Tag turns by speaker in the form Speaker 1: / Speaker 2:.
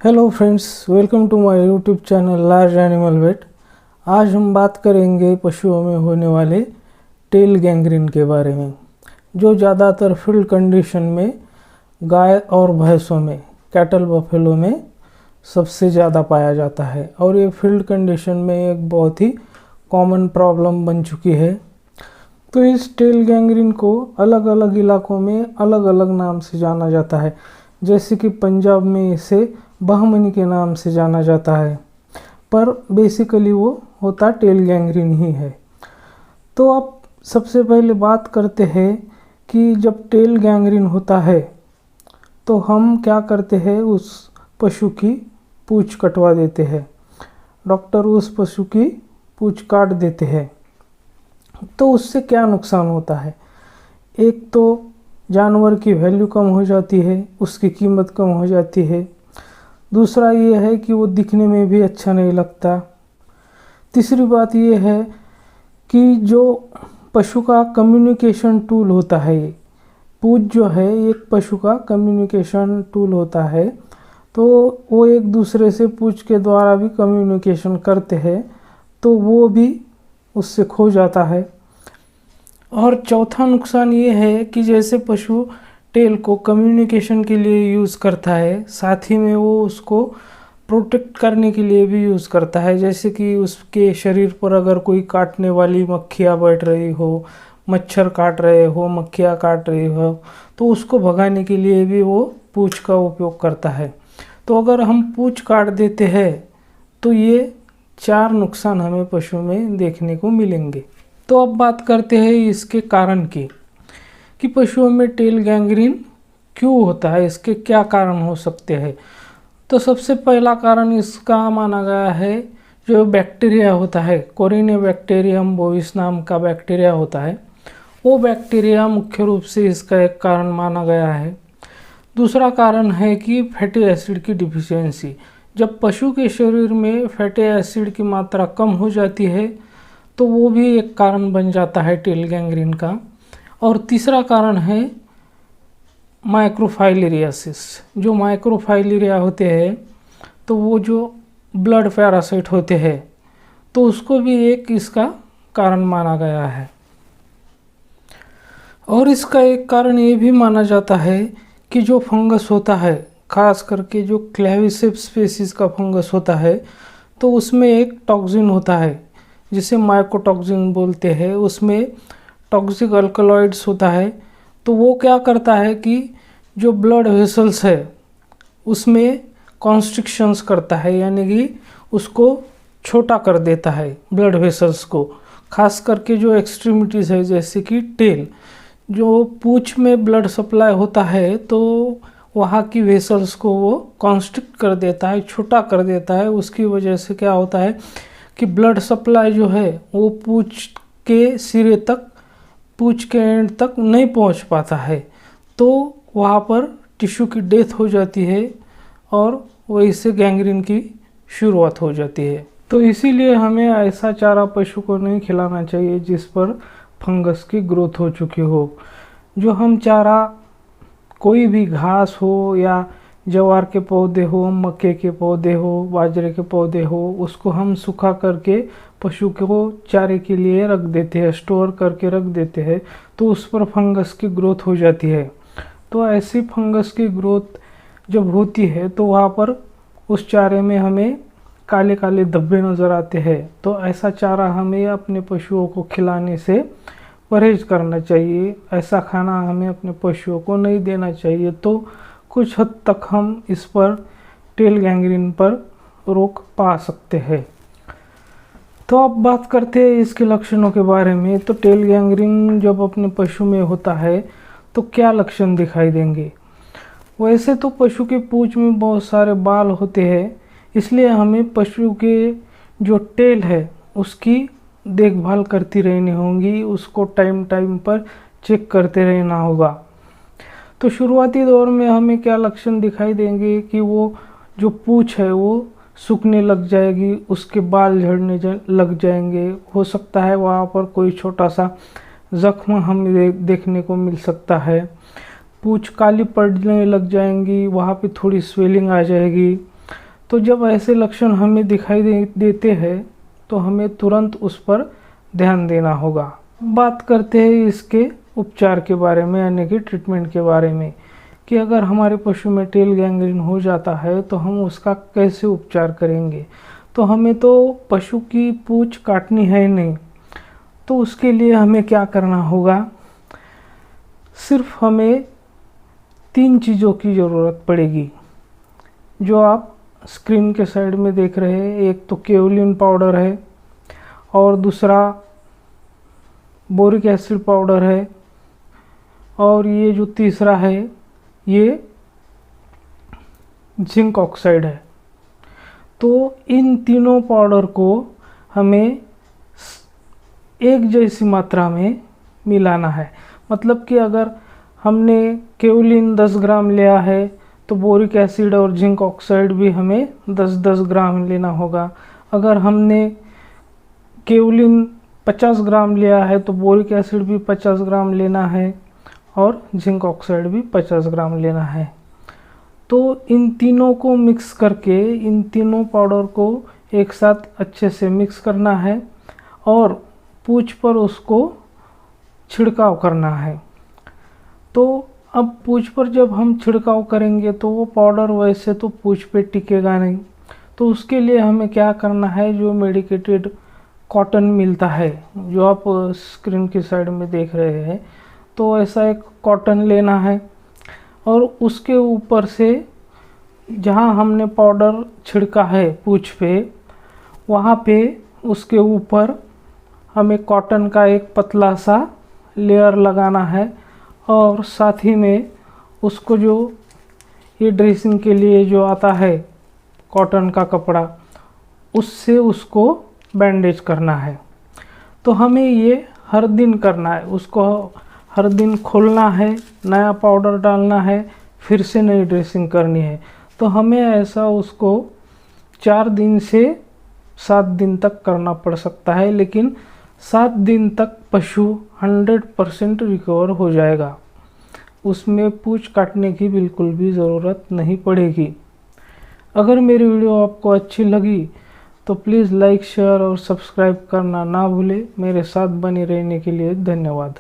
Speaker 1: Hello friends, welcome to my YouTube channel large animal vet. आज हम बात करेंगे पशुओं में होने वाले टेल गैंग्रीन के बारे में, जो ज़्यादातर फील्ड कंडीशन में गाय और भैंसों में, कैटल बफेलो में सबसे ज़्यादा पाया जाता है और ये फील्ड कंडीशन में एक बहुत ही कॉमन प्रॉब्लम बन चुकी है। तो इस टेल गैंग्रीन को अलग अलग इलाकों में अलग अलग नाम से जाना जाता है, जैसे कि पंजाब में इसे बहमनी के नाम से जाना जाता है, पर बेसिकली वो होता टेल गैंग्रीन ही है। तो अब सबसे पहले बात करते हैं कि जब टेल गैंग्रीन होता है तो हम क्या करते हैं, उस पशु की पूंछ कटवा देते हैं। डॉक्टर उस पशु की पूंछ काट देते हैं। तो उससे क्या नुकसान होता है? एक तो जानवर की वैल्यू कम हो जाती है, उसकी कीमत कम हो जाती है। दूसरा ये है कि वो दिखने में भी अच्छा नहीं लगता। तीसरी बात ये है कि जो पशु का कम्युनिकेशन टूल होता है, ये पूंछ जो है एक पशु का कम्युनिकेशन टूल होता है, तो वो एक दूसरे से पूंछ के द्वारा भी कम्युनिकेशन करते हैं, तो वो भी उससे खो जाता है। और चौथा नुकसान ये है कि जैसे पशु टेल को कम्युनिकेशन के लिए यूज़ करता है, साथ ही में वो उसको प्रोटेक्ट करने के लिए भी यूज़ करता है। जैसे कि उसके शरीर पर अगर कोई काटने वाली मक्खियाँ बैठ रही हो, मच्छर काट रहे हो, मक्खियाँ काट रही हो, तो उसको भगाने के लिए भी वो पूंछ का उपयोग करता है। तो अगर हम पूंछ काट देते हैं तो ये 4 नुकसान हमें पशु में देखने को मिलेंगे। तो अब बात करते हैं इसके कारण की, कि पशुओं में टेल गैंग्रीन क्यों होता है, इसके क्या कारण हो सकते हैं। तो सबसे पहला कारण इसका माना गया है, जो बैक्टीरिया होता है, कोरिनेबैक्टीरियम बोविस नाम का बैक्टीरिया होता है, वो बैक्टीरिया मुख्य रूप से इसका एक कारण माना गया है। दूसरा कारण है कि फैटी एसिड की डिफिशियंसी। जब पशु के शरीर में फैटी एसिड की मात्रा कम हो जाती है तो वो भी एक कारण बन जाता है टेल गैंग्रीन का। और तीसरा कारण है माइक्रोफाइलेरियासिस। जो माइक्रोफाइलेरिया होते हैं तो वो जो ब्लड पैरासाइट होते हैं, तो उसको भी एक इसका कारण माना गया है। और इसका एक कारण ये भी माना जाता है कि जो फंगस होता है, खास करके जो क्लेविसेप्स स्पीसीज का फंगस होता है, तो उसमें एक टॉक्सिन होता है जिसे माइकोटॉक्सिन बोलते हैं। उसमें टॉक्सिक अल्कलॉइड्स होता है, तो वो क्या करता है कि जो ब्लड वेसल्स है उसमें कॉन्स्ट्रिक्शंस करता है, यानी कि उसको छोटा कर देता है ब्लड वेसल्स को। खास करके जो एक्सट्रीमिटीज़ है, जैसे कि टेल, जो पूंछ में ब्लड सप्लाई होता है, तो वहाँ की वेसल्स को वो कॉन्स्ट्रिक्ट कर देता है, छोटा कर देता है। उसकी वजह से क्या होता है कि ब्लड सप्लाई जो है वो पूंछ के सिरे तक, पूंछ के एंड तक नहीं पहुंच पाता है, तो वहाँ पर टिश्यू की डेथ हो जाती है और वहीं से गैंग्रीन की शुरुआत हो जाती है। तो इसीलिए हमें ऐसा चारा पशु को नहीं खिलाना चाहिए जिस पर फंगस की ग्रोथ हो चुकी हो। जो हम चारा, कोई भी घास हो या ज्वार के पौधे हो, मक्के के पौधे हो, बाजरे के पौधे हो, उसको हम सुखा करके पशु को चारे के लिए रख देते हैं, स्टोर करके रख देते हैं, तो उस पर फंगस की ग्रोथ हो जाती है। तो ऐसी फंगस की ग्रोथ जब होती है तो वहाँ पर उस चारे में हमें काले काले धब्बे नज़र आते हैं। तो ऐसा चारा हमें अपने पशुओं को खिलाने से परहेज करना चाहिए। ऐसा खाना हमें अपने पशुओं को नहीं देना चाहिए। तो कुछ हद तक हम इस पर, टेल गैंग्रीन पर रोक पा सकते हैं। तो अब बात करते हैं इसके लक्षणों के बारे में। तो टेल गैंग्रीन जब अपने पशु में होता है तो क्या लक्षण दिखाई देंगे? वैसे तो पशु के पूंछ में बहुत सारे बाल होते हैं, इसलिए हमें पशु के जो टेल है उसकी देखभाल करती रहनी होगी, उसको टाइम टाइम पर चेक करते रहना होगा। तो शुरुआती दौर में हमें क्या लक्षण दिखाई देंगे कि वो जो पूंछ है वो सूखने लग जाएगी, उसके बाल झड़ने लग जाएंगे। हो सकता है वहाँ पर कोई छोटा सा जख्म हमें देखने को मिल सकता है। पूंछ काली पड़ने लग जाएंगी, वहाँ पे थोड़ी स्वेलिंग आ जाएगी। तो जब ऐसे लक्षण हमें दिखाई देते हैं तो हमें तुरंत उस पर ध्यान देना होगा। बात करते हैं इसके उपचार के बारे में, यानी कि ट्रीटमेंट के बारे में, कि अगर हमारे पशु में टेल गैंग्रीन हो जाता है तो हम उसका कैसे उपचार करेंगे। तो हमें तो पशु की पूंछ काटनी है नहीं, तो उसके लिए हमें क्या करना होगा, सिर्फ हमें 3 चीज़ों की ज़रूरत पड़ेगी जो आप स्क्रीन के साइड में देख रहे हैं। एक तो केओलिन पाउडर है, और दूसरा बोरिक एसिड पाउडर है, और ये जो तीसरा है ये जिंक ऑक्साइड है। तो इन तीनों पाउडर को हमें एक जैसी मात्रा में मिलाना है। मतलब कि अगर हमने केओलिन 10 ग्राम लिया है तो बोरिक एसिड और जिंक ऑक्साइड भी हमें 10-10 ग्राम लेना होगा। अगर हमने केओलिन 50 ग्राम लिया है तो बोरिक एसिड भी 50 ग्राम लेना है और जिंक ऑक्साइड भी 50 ग्राम लेना है। तो इन तीनों को मिक्स करके, इन तीनों पाउडर को एक साथ अच्छे से मिक्स करना है और पूंछ पर उसको छिड़काव करना है। तो अब पूंछ पर जब हम छिड़काव करेंगे तो वो पाउडर वैसे तो पूंछ पे टिकेगा नहीं, तो उसके लिए हमें क्या करना है, जो मेडिकेटेड कॉटन मिलता है जो आप स्क्रीन की साइड में देख रहे हैं, तो ऐसा एक कॉटन लेना है और उसके ऊपर से जहाँ हमने पाउडर छिड़का है पूंछ पे, वहाँ पे उसके ऊपर हमें कॉटन का एक पतला सा लेयर लगाना है और साथ ही में उसको जो ये ड्रेसिंग के लिए जो आता है कॉटन का कपड़ा, उससे उसको बैंडेज करना है। तो हमें ये हर दिन करना है, उसको हर दिन खोलना है, नया पाउडर डालना है, फिर से नई ड्रेसिंग करनी है। तो हमें ऐसा उसको 4 दिन से 7 दिन तक करना पड़ सकता है, लेकिन 7 दिन तक पशु 100% रिकवर हो जाएगा। उसमें पूंछ काटने की बिल्कुल भी ज़रूरत नहीं पड़ेगी। अगर मेरी वीडियो आपको अच्छी लगी तो प्लीज़ लाइक, शेयर और सब्सक्राइब करना ना भूलें। मेरे साथ बने रहने के लिए धन्यवाद।